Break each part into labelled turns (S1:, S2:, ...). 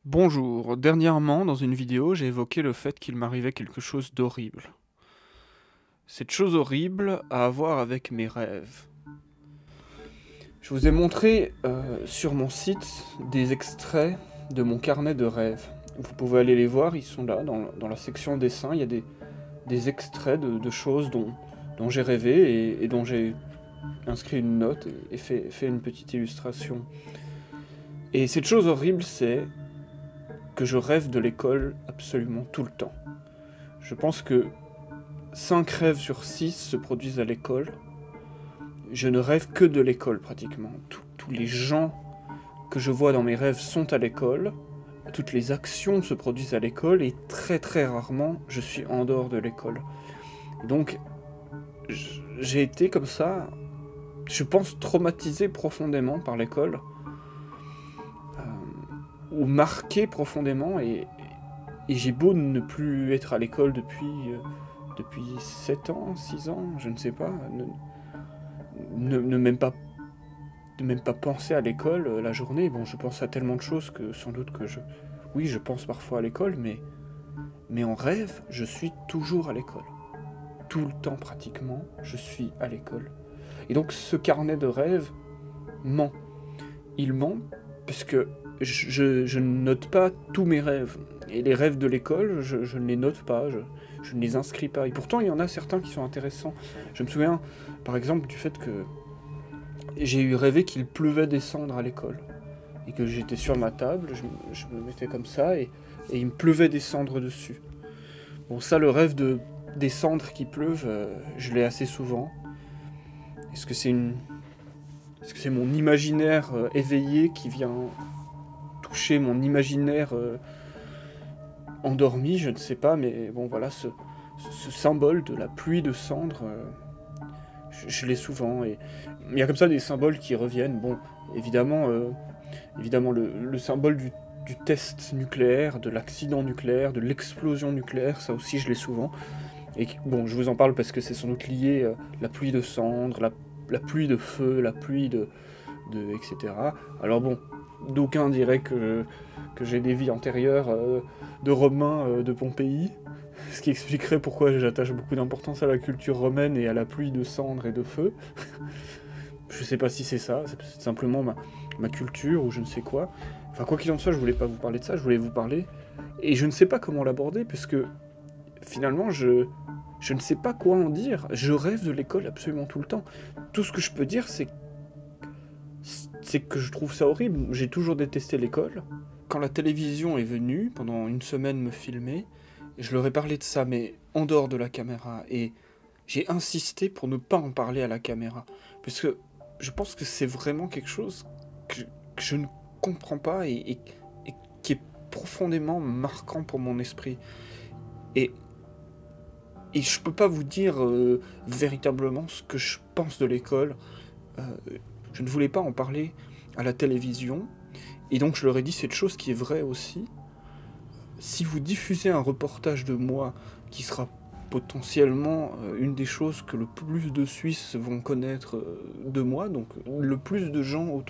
S1: Bonjour, dernièrement dans une vidéo j'ai évoqué le fait qu'il m'arrivait quelque chose d'horrible. Cette chose horrible a à voir avec mes rêves. Je vous ai montré sur mon site des extraits de mon carnet de rêves. Vous pouvez aller les voir, ils sont là dans la section dessin, il y a des extraits de choses dont j'ai rêvé et dont j'ai inscrit une note et fait une petite illustration. Et cette chose horrible, c'est que je rêve de l'école absolument tout le temps. Je pense que 5 rêves sur 6 se produisent à l'école. Je ne rêve que de l'école pratiquement. Tous les gens que je vois dans mes rêves sont à l'école. Toutes les actions se produisent à l'école et très très rarement je suis en dehors de l'école. Donc j'ai été comme ça, je pense traumatisé profondément par l'école, ou marqué profondément et j'ai beau ne plus être à l'école depuis 7 ans, 6 ans, je ne sais pas, ne même pas penser à l'école la journée. Bon, je pense à tellement de choses que sans doute que oui, je pense parfois à l'école, mais en rêve, je suis toujours à l'école. Tout le temps pratiquement, je suis à l'école. Et donc ce carnet de rêves ment. Il ment parce que je ne note pas tous mes rêves. Et les rêves de l'école, je ne les note pas, je ne les inscris pas. Et pourtant, il y en a certains qui sont intéressants. Je me souviens, par exemple, du fait que j'ai eu rêvé qu'il pleuvait des cendres à l'école. Et que j'étais sur ma table, je me mettais comme ça, et il me pleuvait des cendres dessus. Bon, ça, le rêve des cendres qui pleuvent, je l'ai assez souvent. Est-ce que c'est mon imaginaire éveillé qui vient toucher mon imaginaire endormi, je ne sais pas, mais bon voilà, ce symbole de la pluie de cendres, je l'ai souvent, et il y a comme ça des symboles qui reviennent. Bon, évidemment, le symbole du test nucléaire, de l'accident nucléaire, de l'explosion nucléaire, ça aussi je l'ai souvent. Et bon, je vous en parle parce que c'est sans doute lié, la pluie de cendres, la pluie de feu, la pluie etc. Alors bon, d'aucuns diraient que j'ai des vies antérieures de Romains de Pompéi, ce qui expliquerait pourquoi j'attache beaucoup d'importance à la culture romaine et à la pluie de cendres et de feu. Je sais pas si c'est ça, c'est simplement ma culture ou je ne sais quoi. Enfin, quoi qu'il en soit, je voulais pas vous parler de ça, je voulais vous parler. Et je ne sais pas comment l'aborder, parce que finalement, je ne sais pas quoi en dire. Je rêve de l'école absolument tout le temps. Tout ce que je peux dire, c'est que je trouve ça horrible. J'ai toujours détesté l'école. Quand la télévision est venue, pendant une semaine me filmer, je leur ai parlé de ça, mais en dehors de la caméra. Et j'ai insisté pour ne pas en parler à la caméra. Parce que je pense que c'est vraiment quelque chose que je ne comprends pas et qui est profondément marquant pour mon esprit. Et, et je peux pas vous dire véritablement ce que je pense de l'école. Euh, je ne voulais pas en parler à la télévision. Et donc je leur ai dit cette chose qui est vraie aussi. Si vous diffusez un reportage de moi qui sera potentiellement une des choses que le plus de Suisses vont connaître de moi, donc le plus de gens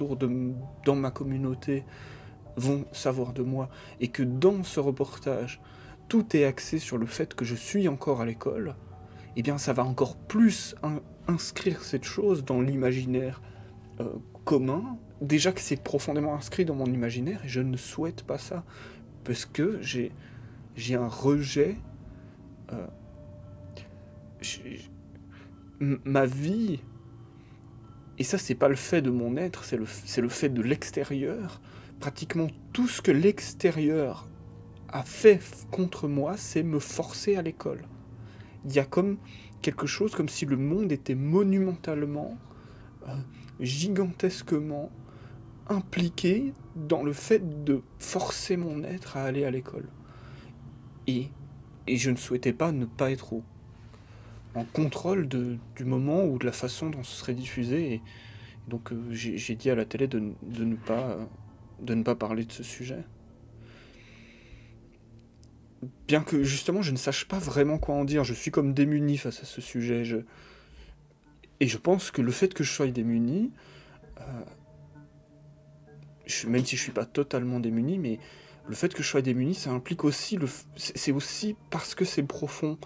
S1: dans ma communauté vont savoir de moi, et que dans ce reportage, tout est axé sur le fait que je suis encore à l'école, eh bien ça va encore plus inscrire cette chose dans l'imaginaire euh, commun. Déjà que c'est profondément inscrit dans mon imaginaire, et je ne souhaite pas ça, parce que j'ai un rejet. euh, Ma vie, et ça c'est pas le fait de mon être, c'est le fait de l'extérieur. Pratiquement tout ce que l'extérieur a fait contre moi, c'est me forcer à l'école. Il y a comme quelque chose, comme si le monde était monumentalement, euh, gigantesquement impliqué dans le fait de forcer mon être à aller à l'école. Et, et je ne souhaitais pas ne pas être en contrôle du moment ou de la façon dont ce serait diffusé. Et donc j'ai dit à la télé de ne pas parler de ce sujet. Bien que justement je ne sache pas vraiment quoi en dire, je suis comme démuni face à ce sujet. Et je pense que le fait que je sois démuni, même si je suis pas totalement démuni, mais le fait que je sois démuni, ça implique aussi c'est aussi parce que c'est profond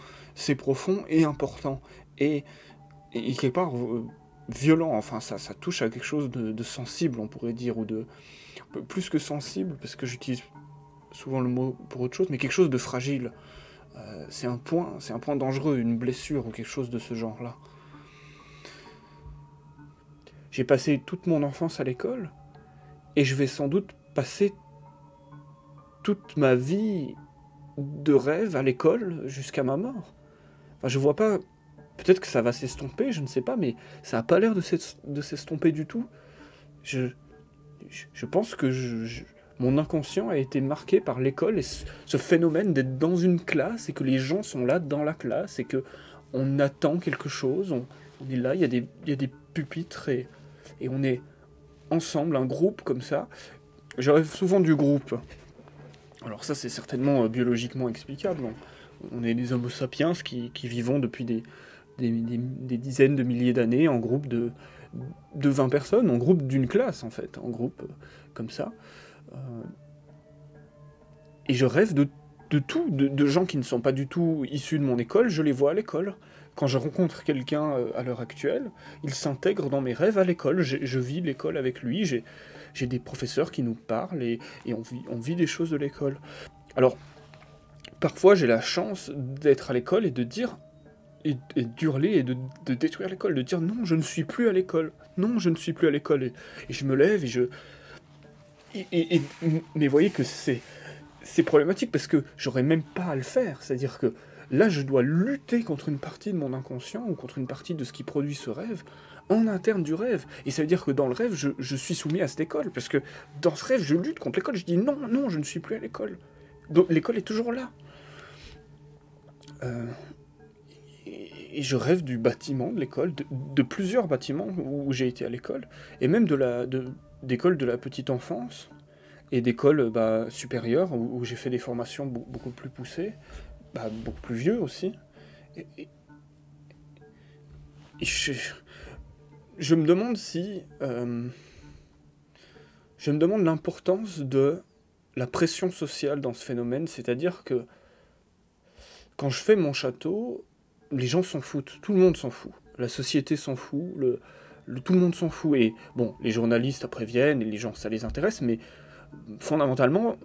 S1: et important, et, et quelque part violent, enfin ça touche à quelque chose de sensible, on pourrait dire, ou de plus que sensible, parce que j'utilise souvent le mot pour autre chose, mais quelque chose de fragile. C'est un point dangereux, une blessure ou quelque chose de ce genre-là. J'ai passé toute mon enfance à l'école, et je vais sans doute passer toute ma vie de rêve à l'école jusqu'à ma mort. Enfin, je vois pas... Peut-être que ça va s'estomper, je ne sais pas, mais ça n'a pas l'air de s'estomper du tout. Je pense que mon inconscient a été marqué par l'école et ce phénomène d'être dans une classe et que les gens sont là dans la classe et que on attend quelque chose, on est là, il y a des pupitres et on est ensemble, un groupe comme ça. Je rêve souvent du groupe. Alors ça, c'est certainement biologiquement explicable. On est des homo sapiens qui vivons depuis des dizaines de milliers d'années en groupe de 20 personnes, en groupe d'une classe en fait, en groupe comme ça. Et je rêve de tout, de gens qui ne sont pas du tout issus de mon école, je les vois à l'école. Quand je rencontre quelqu'un à l'heure actuelle, il s'intègre dans mes rêves à l'école, je vis l'école avec lui, j'ai des professeurs qui nous parlent et on vit des choses de l'école. Alors, parfois j'ai la chance d'être à l'école et de dire, et d'hurler et de détruire l'école, de dire non, je ne suis plus à l'école, non, je ne suis plus à l'école, et je me lève et mais vous voyez que c'est problématique parce que j'aurais même pas à le faire, c'est-à-dire que là je dois lutter contre une partie de mon inconscient ou contre une partie de ce qui produit ce rêve en interne du rêve, et ça veut dire que dans le rêve je suis soumis à cette école, parce que dans ce rêve je lutte contre l'école, je dis non, non, je ne suis plus à l'école, donc l'école est toujours là. Et je rêve du bâtiment de l'école, de plusieurs bâtiments où j'ai été à l'école, et même d'écoles de la petite enfance, et d'écoles supérieures où j'ai fait des formations beaucoup plus poussées, beaucoup plus vieux aussi. Et, et- et je me demande si... je me demande l'importance de la pression sociale dans ce phénomène, c'est-à-dire que quand je fais mon château, les gens s'en foutent, tout le monde s'en fout. La société s'en fout, tout le monde s'en fout. Et bon, les journalistes après viennent, et les gens, ça les intéresse, mais fondamentalement,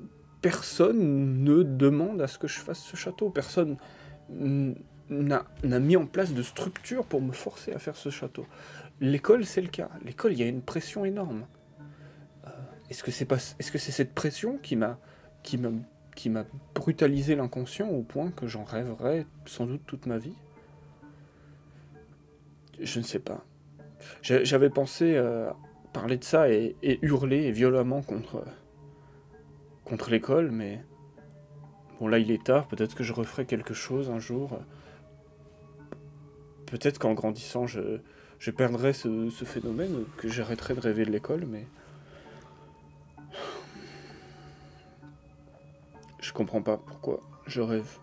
S1: personne ne demande à ce que je fasse ce château. Personne n'a mis en place de structure pour me forcer à faire ce château. L'école, c'est le cas. L'école, il y a une pression énorme. Est-ce que c'est cette pression qui m'a brutalisé l'inconscient au point que j'en rêverais sans doute toute ma vie? Je ne sais pas. J'avais pensé parler de ça et hurler violemment contre l'école, mais bon, là il est tard, peut-être que je referai quelque chose un jour. Peut-être qu'en grandissant je perdrai ce phénomène, que j'arrêterai de rêver de l'école, mais je comprends pas pourquoi je rêve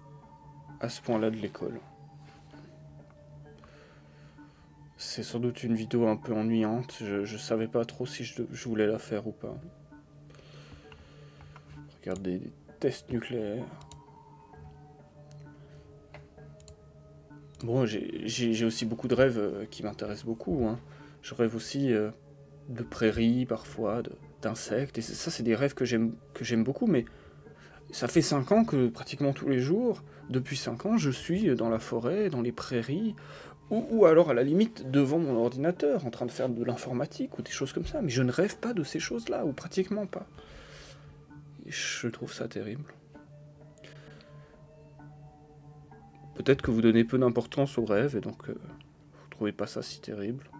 S1: à ce point-là de l'école. C'est sans doute une vidéo un peu ennuyante, je savais pas trop si je voulais la faire ou pas. Regarde des tests nucléaires. Bon, j'ai aussi beaucoup de rêves qui m'intéressent beaucoup, hein. Je rêve aussi de prairies parfois, d'insectes, et ça c'est des rêves que j'aime beaucoup, mais ça fait 5 ans que pratiquement tous les jours, depuis 5 ans, je suis dans la forêt, dans les prairies, ou alors à la limite devant mon ordinateur, en train de faire de l'informatique ou des choses comme ça, mais je ne rêve pas de ces choses-là, ou pratiquement pas. Et je trouve ça terrible. Peut-être que vous donnez peu d'importance aux rêves, et donc vous trouvez pas ça si terrible.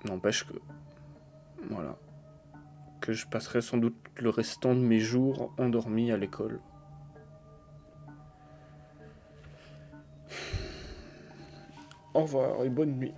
S1: N'empêche que... Voilà. Que je passerai sans doute le restant de mes jours endormi à l'école. Au revoir et bonne nuit.